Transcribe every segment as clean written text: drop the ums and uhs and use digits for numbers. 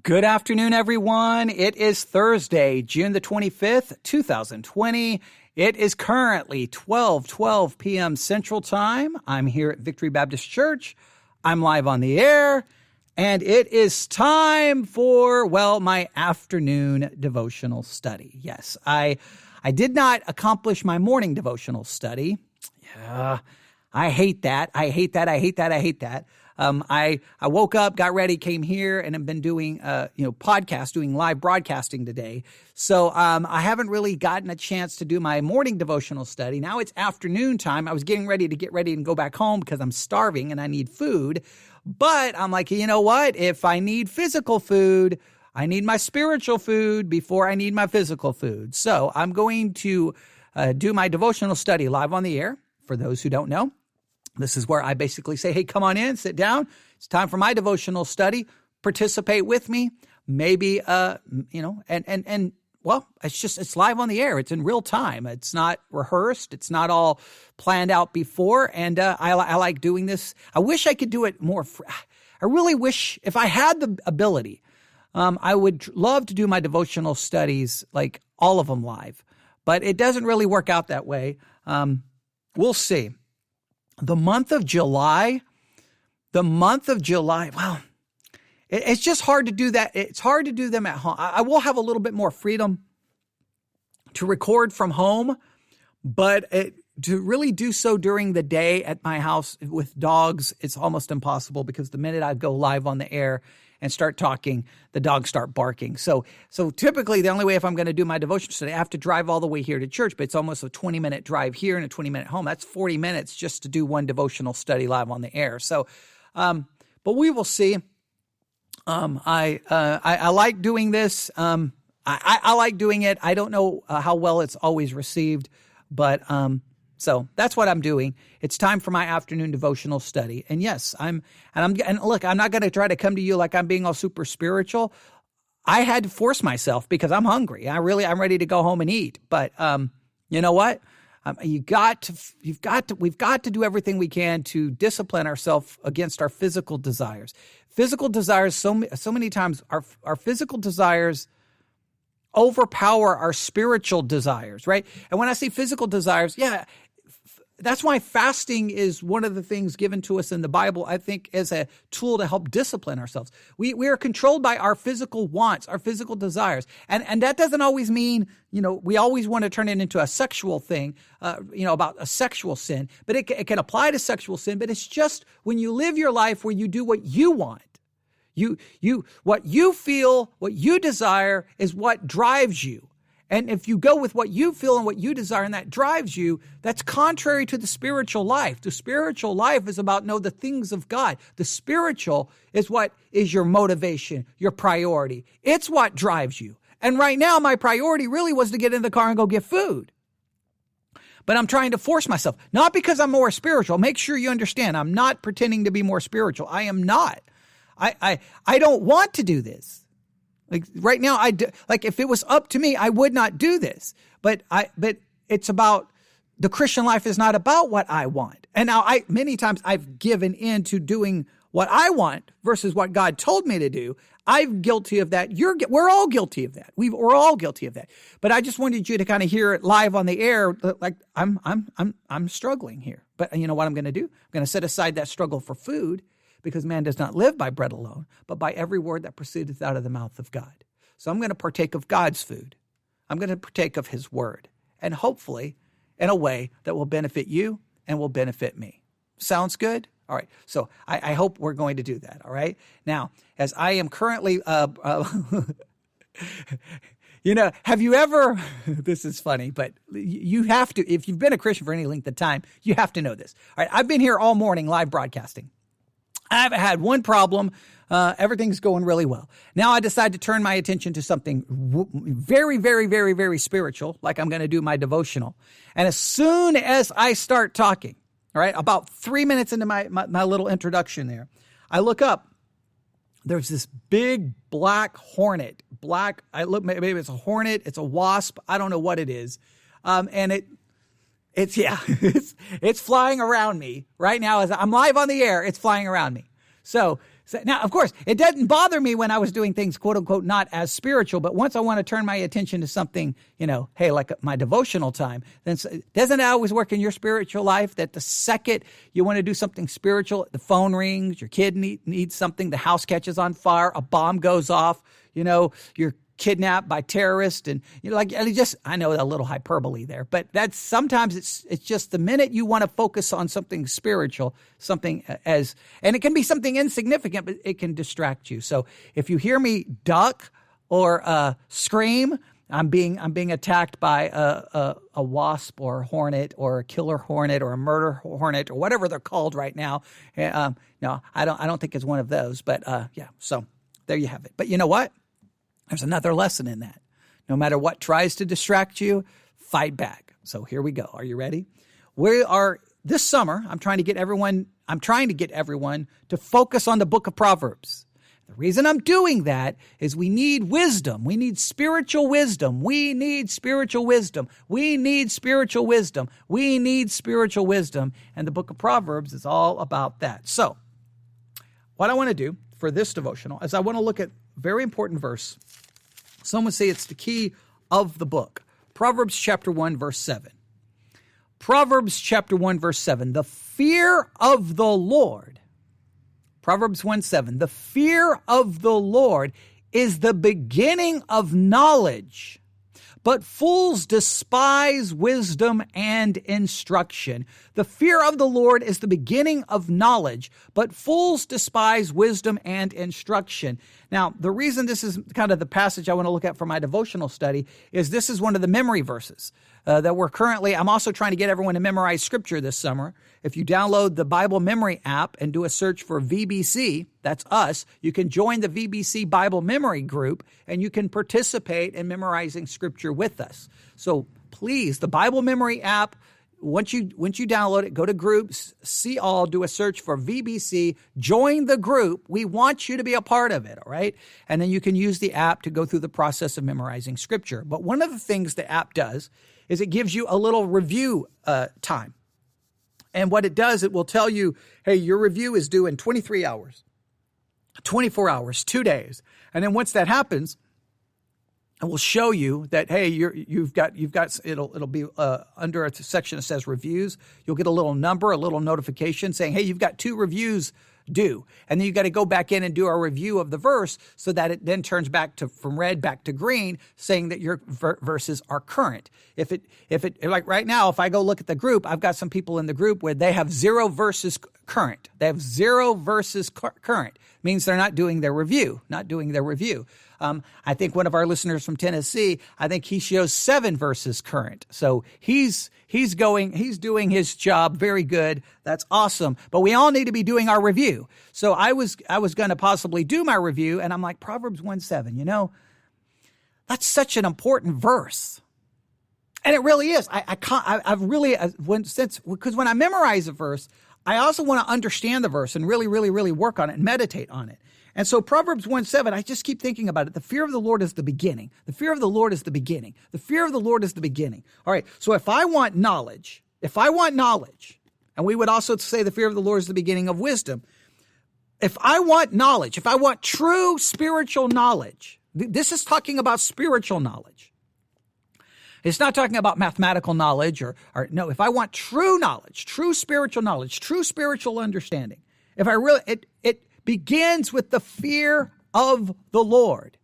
Good afternoon, everyone. It is Thursday, June the 25th, 2020. It is currently 12:12 p.m. Central Time. I'm here at Victory Baptist Church. I'm live on the air, and it is time for, my afternoon devotional study. Yes, I did not accomplish my morning devotional study. Yeah, I hate that. I hate that. I woke up, got ready, came here, and have been doing, doing live broadcasting today. So, I haven't really gotten a chance to do my morning devotional study. Now it's afternoon time. I was getting ready and go back home because I'm starving and I need food. But I'm like, you know what? If I need physical food, I need my spiritual food before I need my physical food. So I'm going to do my devotional study live on the air. For those who don't know, this is where I basically say, hey, come on in, sit down. It's time for my devotional study. Participate with me. Maybe, it's live on the air. It's in real time. It's not rehearsed. It's not all planned out before. And I like doing this. I wish I could do it more. I really wish if I had the ability, I would love to do my devotional studies, like all of them live. But it doesn't really work out that way. We'll see. The month of July, it's just hard to do that. It's hard to do them at home. I will have a little bit more freedom to record from home, but to really do so during the day at my house with dogs, it's almost impossible because the minute I go live on the air and start talking, the dogs start barking. So typically the only way if I'm going to do my devotion study, I have to drive all the way here to church, but it's almost a 20-minute drive here and a 20-minute home. That's 40 minutes just to do one devotional study live on the air. So, but we will see. I like doing this. I like doing it. I don't know how well it's always received, but so that's what I'm doing. It's time for my afternoon devotional study. And yes, and look, I'm not going to try to come to you like I'm being all super spiritual. I had to force myself because I'm hungry. I'm ready to go home and eat. But you know what? We've got to do everything we can to discipline ourselves against our physical desires. Physical desires, so many times our physical desires overpower our spiritual desires, right? And when I say physical desires, that's why fasting is one of the things given to us in the Bible, I think, as a tool to help discipline ourselves. We are controlled by our physical wants, our physical desires. And that doesn't always mean, we always want to turn it into a sexual thing, about a sexual sin. But it can apply to sexual sin, but it's just when you live your life where you do what you want. What you feel, what you desire is what drives you. And if you go with what you feel and what you desire and that drives you, that's contrary to the spiritual life. The spiritual life is about the things of God. The spiritual is what is your motivation, your priority. It's what drives you. And right now, my priority really was to get in the car and go get food. But I'm trying to force myself, not because I'm more spiritual. Make sure you understand, I'm not pretending to be more spiritual. I am not. I don't want to do this. Like right now, if it was up to me, I would not do this. But it's about the Christian life is not about what I want. And now many times I've given in to doing what I want versus what God told me to do. I'm guilty of that. We're all guilty of that. We're all guilty of that. But I just wanted you to kind of hear it live on the air. Like I'm struggling here. But you know what I'm going to do? I'm going to set aside that struggle for food. Because man does not live by bread alone, but by every word that proceedeth out of the mouth of God. So I'm going to partake of God's food. I'm going to partake of his word. And hopefully in a way that will benefit you and will benefit me. Sounds good? All right. So I hope we're going to do that. All right. Now, as I am currently, have you ever, this is funny, but you have to, if you've been a Christian for any length of time, you have to know this. All right. I've been here all morning live broadcasting. I haven't had one problem. Everything's going really well. Now I decide to turn my attention to something very, very, very, very spiritual, like I'm going to do my devotional. And as soon as I start talking, all right, about 3 minutes into my little introduction there, I look up. There's this big black hornet. Maybe it's a hornet. It's a wasp. I don't know what it is. And it's flying around me right now as I'm live on the air. It's flying around me. So So now, of course, it doesn't bother me when I was doing things, quote unquote, not as spiritual. But once I want to turn my attention to something, hey, like my devotional time, then doesn't it always work in your spiritual life that the second you want to do something spiritual, the phone rings, your kid needs something, the house catches on fire, a bomb goes off, you're kidnapped by terrorists, and I know a little hyperbole there, but that's sometimes it's just the minute you want to focus on something spiritual, and it can be something insignificant, but it can distract you. So if you hear me duck or scream, I'm being attacked by a wasp or a hornet or a killer hornet or a murder hornet or whatever they're called right now. No, I don't think it's one of those, but yeah. So there you have it. But you know what? There's another lesson in that. No matter what tries to distract you, fight back. So here we go. Are you ready? This summer, I'm trying to get everyone to focus on the book of Proverbs. The reason I'm doing that is we need wisdom. We need spiritual wisdom. We need spiritual wisdom. We need spiritual wisdom. We need spiritual wisdom. And the book of Proverbs is all about that. So what I want to do for this devotional is I want to look at a very important verse. Some would say it's the key of the book. Proverbs chapter 1, verse 7. Proverbs chapter 1, verse 7. The fear of the Lord. Proverbs 1:7. The fear of the Lord is the beginning of knowledge, but fools despise wisdom and instruction. The fear of the Lord is the beginning of knowledge, but fools despise wisdom and instruction. Now, the reason this is kind of the passage I want to look at for my devotional study is this is one of the memory verses that I'm also trying to get everyone to memorize scripture this summer. If you download the Bible Memory app and do a search for VBC, that's us, you can join the VBC Bible Memory group and you can participate in memorizing scripture with us. So please, the Bible Memory app, once you download it, go to groups, see all, do a search for VBC, join the group. We want you to be a part of it, all right? And then you can use the app to go through the process of memorizing scripture. But one of the things the app does is it gives you a little review time. And what it does, it will tell you, hey, your review is due in 23 hours, 24 hours, 2 days. And then once that happens, it will show you that, hey, you've got it'll be under a section that says reviews. You'll get a little number, a little notification saying, hey, you've got 2 reviews due. And then you got to go back in and do a review of the verse so that it then turns back from red back to green, saying that your verses are current. If it like right now, if I go look at the group, I've got some people in the group where they have 0 verses current. They have 0 verses current. Means they're not doing their review. I think one of our listeners from Tennessee, I think he shows 7 verses current. So he's doing his job very good. That's awesome. But we all need to be doing our review. So I was going to possibly do my review, and I'm like, Proverbs 1:7, that's such an important verse. And it really is. Because when I memorize a verse, I also want to understand the verse and really, really, really work on it and meditate on it. And so Proverbs 1:7, I just keep thinking about it. The fear of the Lord is the beginning. The fear of the Lord is the beginning. The fear of the Lord is the beginning. All right. So if I want knowledge, and we would also say the fear of the Lord is the beginning of wisdom. If I want knowledge, if I want true spiritual knowledge, this is talking about spiritual knowledge. It's not talking about mathematical knowledge or no, if I want true knowledge, true spiritual knowledge, true spiritual understanding, it begins with the fear of the Lord.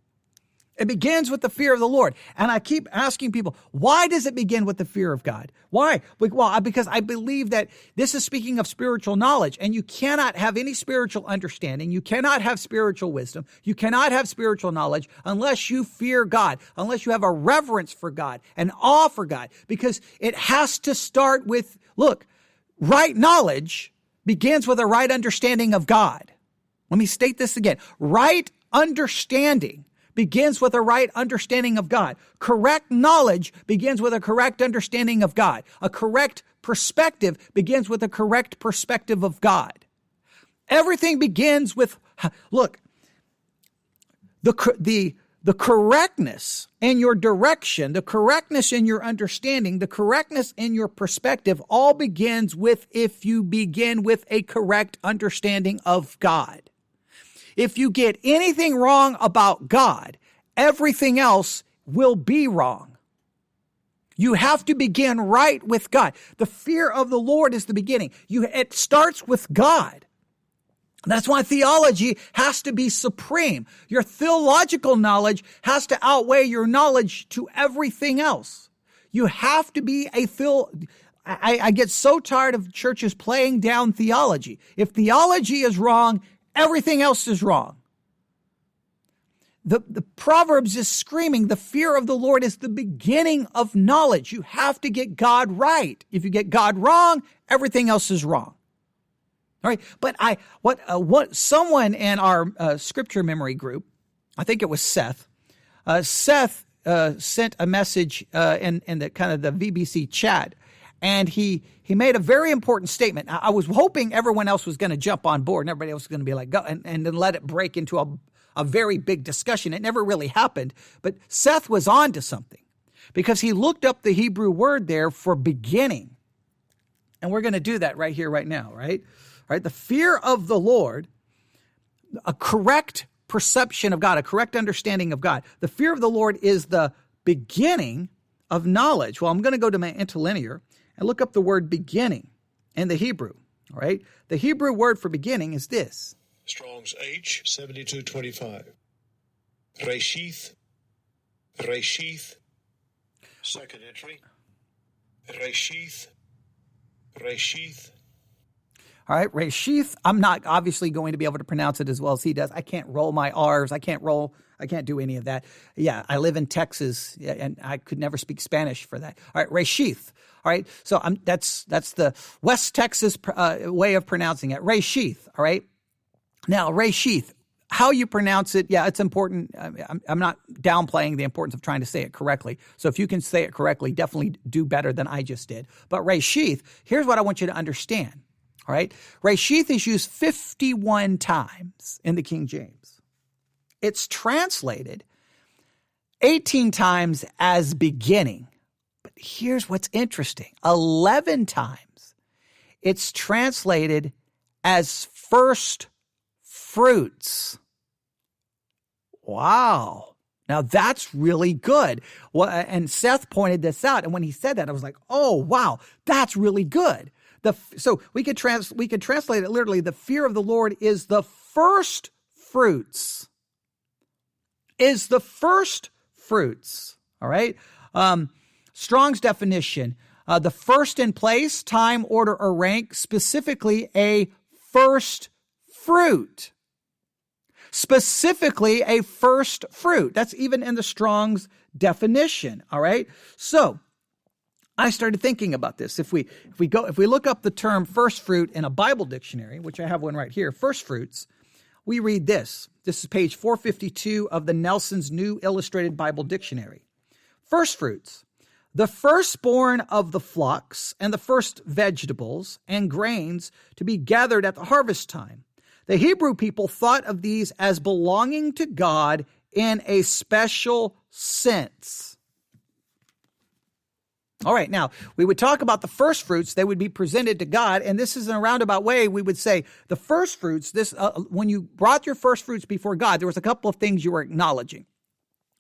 It begins with the fear of the Lord. And I keep asking people, why does it begin with the fear of God? Why? Well, because I believe that this is speaking of spiritual knowledge, and you cannot have any spiritual understanding. You cannot have spiritual wisdom. You cannot have spiritual knowledge unless you fear God, unless you have a reverence for God, an awe for God, because it has to start with, right knowledge begins with a right understanding of God. Let me state this again. Right understanding begins with a right understanding of God. Correct knowledge begins with a correct understanding of God. A correct perspective begins with a correct perspective of God. Everything begins with, the correctness in your direction, the correctness in your understanding, the correctness in your perspective all begins with if you begin with a correct understanding of God. If you get anything wrong about God, everything else will be wrong. You have to begin right with God. The fear of the Lord is the beginning. It starts with God. That's why theology has to be supreme. Your theological knowledge has to outweigh your knowledge to everything else. You have to be I get so tired of churches playing down theology. If theology is wrong, everything else is wrong. The Proverbs is screaming, the fear of the Lord is the beginning of knowledge. You have to get God right. If you get God wrong, everything else is wrong. All right, but what someone in our scripture memory group, I think it was Seth. Seth sent a message in the kind of the VBC chat, and he made a very important statement. I was hoping everyone else was going to jump on board, and everybody else was going to be like, go, and then let it break into a very big discussion. It never really happened, but Seth was on to something because he looked up the Hebrew word there for beginning, and we're going to do that right here, right now, right? Right, the fear of the Lord, a correct perception of God, a correct understanding of God. The fear of the Lord is the beginning of knowledge. Well, I'm going to go to my interlinear and look up the word beginning in the Hebrew. All right, the Hebrew word for beginning is this. Strong's H 7225. Reshith. Reshith. Second entry. Reshith. Reshith. All right, Reshith, I'm not obviously going to be able to pronounce it as well as he does. I can't roll my R's. I can't do any of that. Yeah, I live in Texas, and I could never speak Spanish for that. All right, Reshith. All right, so that's the West Texas way of pronouncing it. Reshith, all right? Now, Reshith, how you pronounce it, yeah, it's important. I'm not downplaying the importance of trying to say it correctly. So if you can say it correctly, definitely do better than I just did. But Reshith, here's what I want you to understand. All right. Reshith is used 51 times in the King James. It's translated 18 times as beginning. But here's what's interesting. 11 times it's translated as first fruits. Wow. Now that's really good. Well, and Seth pointed this out. And when he said that, I was like, oh, wow, that's really good. So we could translate it literally. The fear of the Lord is the first fruits. Is the first fruits. All right. Strong's definition: the first in place, time, order, or rank. Specifically, a first fruit. Specifically, a first fruit. That's even in the Strong's definition. All right. So I started thinking about this. If we look up the term first fruit in a Bible dictionary, which I have one right here, first fruits, we read this. This is page 452 of the Nelson's New Illustrated Bible Dictionary. First fruits, the firstborn of the flocks and the first vegetables and grains to be gathered at the harvest time. The Hebrew people thought of these as belonging to God in a special sense. All right, now, we would talk about the first fruits. They would be presented to God, and this is in a roundabout way. We would say the first fruits, when you brought your first fruits before God, there was a couple of things you were acknowledging.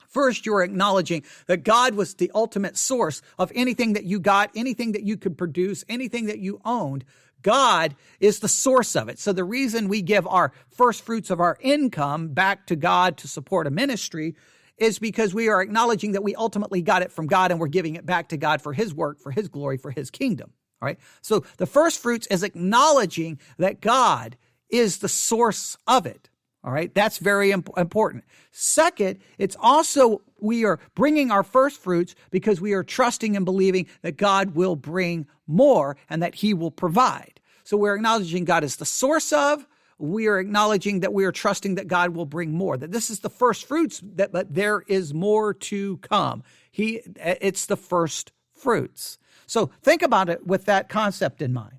First, you were acknowledging that God was the ultimate source of anything that you got, anything that you could produce, anything that you owned. God is the source of it. So the reason we give our first fruits of our income back to God to support a ministry is because we are acknowledging that we ultimately got it from God and we're giving it back to God for his work, for his glory, for his kingdom. All right. So the first fruits is acknowledging that God is the source of it. All right. That's very important. Second, it's also we are bringing our first fruits because we are trusting and believing that God will bring more and that he will provide. So we're acknowledging God is the source of. We are acknowledging that we are trusting that God will bring more, that this is the first fruits, but there is more to come. It's the first fruits. So think about it with that concept in mind.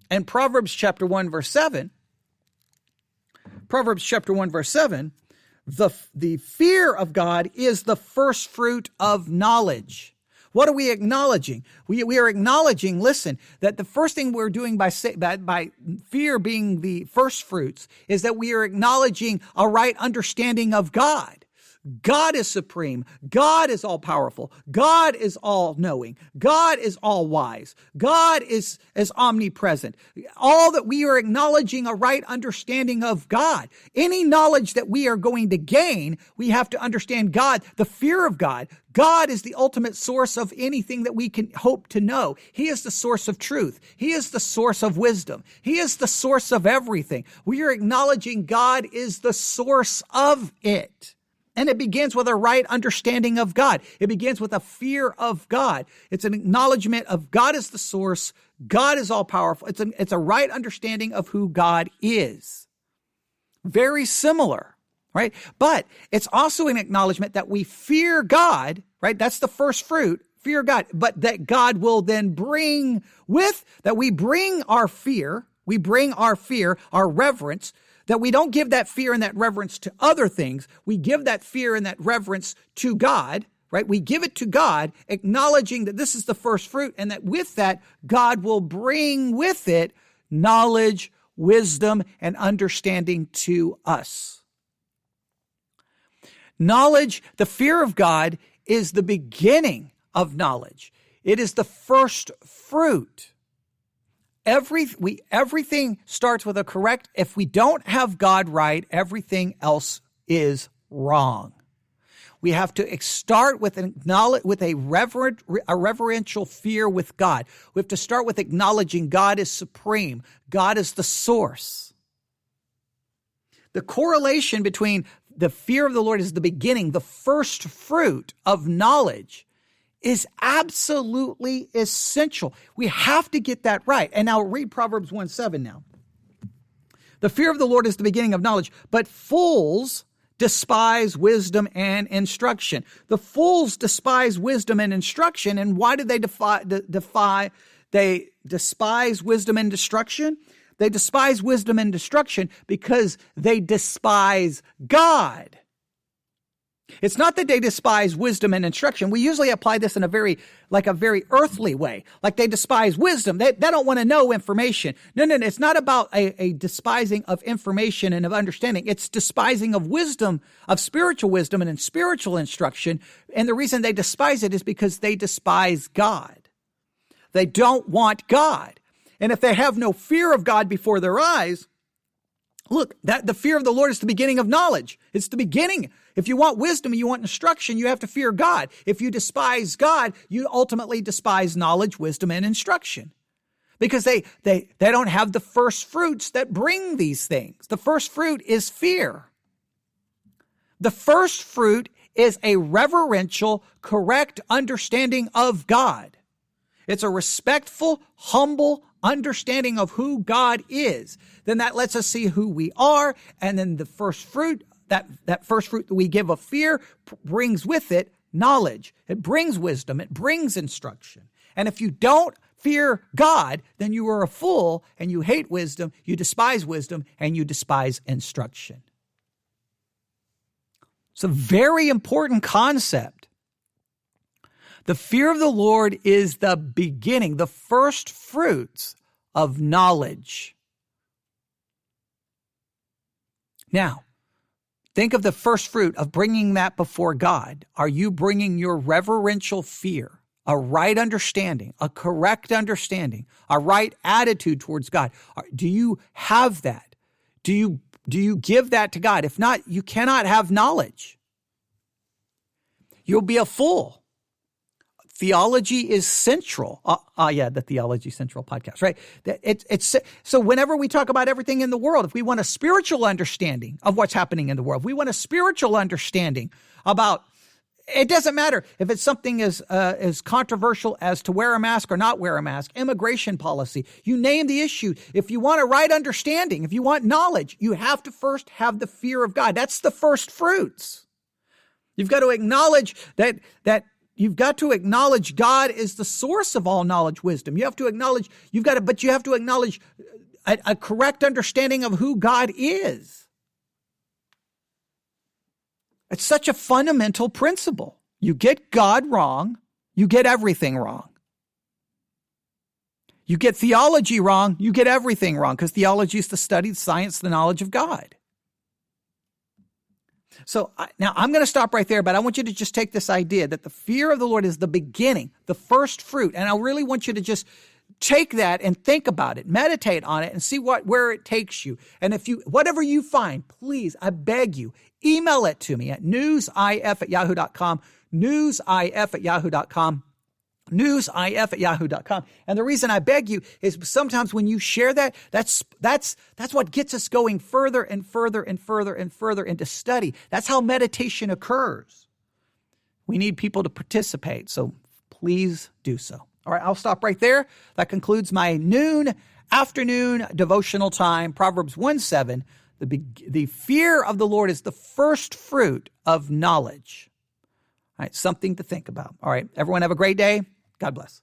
And Proverbs chapter 1, verse 7, the fear of God is the first fruit of knowledge. What are we acknowledging? We are acknowledging, listen, that the first thing we're doing by fear being the first fruits is that we are acknowledging a right understanding of God. God is supreme. God is all powerful. God is all knowing. God is all wise. God is omnipresent. All that we are acknowledging a right understanding of God. Any knowledge that we are going to gain, we have to understand God, the fear of God. God is the ultimate source of anything that we can hope to know. He is the source of truth. He is the source of wisdom. He is the source of everything. We are acknowledging God is the source of it. And it begins with a right understanding of God. It begins with a fear of God. It's an acknowledgement of God is the source. God is all powerful. It's a right understanding of who God is. Very similar, right? But it's also an acknowledgement that we fear God, right? That's the first fruit, fear God. But that God will then bring we bring our fear, our reverence, that we don't give that fear and that reverence to other things. We give that fear and that reverence to God, right? We give it to God, acknowledging that this is the first fruit and that with that, God will bring with it knowledge, wisdom, and understanding to us. Knowledge, the fear of God is the beginning of knowledge. It is the first fruit. Everything starts with a correct. If we don't have God right, everything else is wrong. We have to start with a reverential fear with God. We have to start with acknowledging God is supreme. God is the source. The correlation between the fear of the Lord is the beginning, the first fruit of knowledge, is absolutely essential. We have to get that right. And now read Proverbs 1:7 now. The fear of the Lord is the beginning of knowledge, but fools despise wisdom and instruction. The fools despise wisdom and instruction. And why do they they despise wisdom and destruction? They despise wisdom and destruction because they despise God. It's not that they despise wisdom and instruction. We usually apply this in a very earthly way. Like they despise wisdom. They don't want to know information. No. It's not about a despising of information and of understanding. It's despising of wisdom, of spiritual wisdom and in spiritual instruction. And the reason they despise it is because they despise God. They don't want God. And if they have no fear of God before their eyes, look, that the fear of the Lord is the beginning of knowledge. It's the beginning. If you want wisdom, you want instruction, you have to fear God. If you despise God, you ultimately despise knowledge, wisdom, and instruction. Because they don't have the first fruits that bring these things. The first fruit is fear. The first fruit is a reverential, correct understanding of God. It's a respectful, humble understanding of who God is. Then that lets us see who we are. And then the first fruit, that first fruit that we give of fear brings with it knowledge. It brings wisdom. It brings instruction. And if you don't fear God, then you are a fool and you hate wisdom, you despise wisdom, and you despise instruction. It's a very important concept. The fear of the Lord is the beginning, the first fruits of knowledge. Now, think of the first fruit of bringing that before God. Are you bringing your reverential fear, a right understanding, a correct understanding, a right attitude towards God? Do you have that? Do you give that to God? If not, you cannot have knowledge. You'll be a fool. Theology is central. The Theology Central podcast, right? It's so whenever we talk about everything in the world, if we want a spiritual understanding of what's happening in the world, if we want a spiritual understanding about, it doesn't matter if it's something as controversial as to wear a mask or not wear a mask, immigration policy, you name the issue. If you want a right understanding, if you want knowledge, you have to first have the fear of God. That's the first fruits. You've got to acknowledge that you've got to acknowledge God is the source of all knowledge, wisdom. You have to acknowledge, you have to acknowledge a correct understanding of who God is. It's such a fundamental principle. You get God wrong, you get everything wrong. You get theology wrong, you get everything wrong, because theology is the studied science, the knowledge of God. So now I'm going to stop right there, but I want you to just take this idea that the fear of the Lord is the beginning, the first fruit. And I really want you to just take that and think about it, meditate on it, and see where it takes you. And if whatever you find, please, I beg you, email it to me at newsif@yahoo.com, newsif@yahoo.com, newsif@yahoo.com. And the reason I beg you is sometimes when you share that, that's what gets us going further and further and further and further into study. That's how meditation occurs. We need people to participate, so please do so. All right, I'll stop right there. That concludes my afternoon devotional time. Proverbs 1:7, the fear of the Lord is the first fruit of knowledge. All right, something to think about. All right, everyone have a great day. God bless.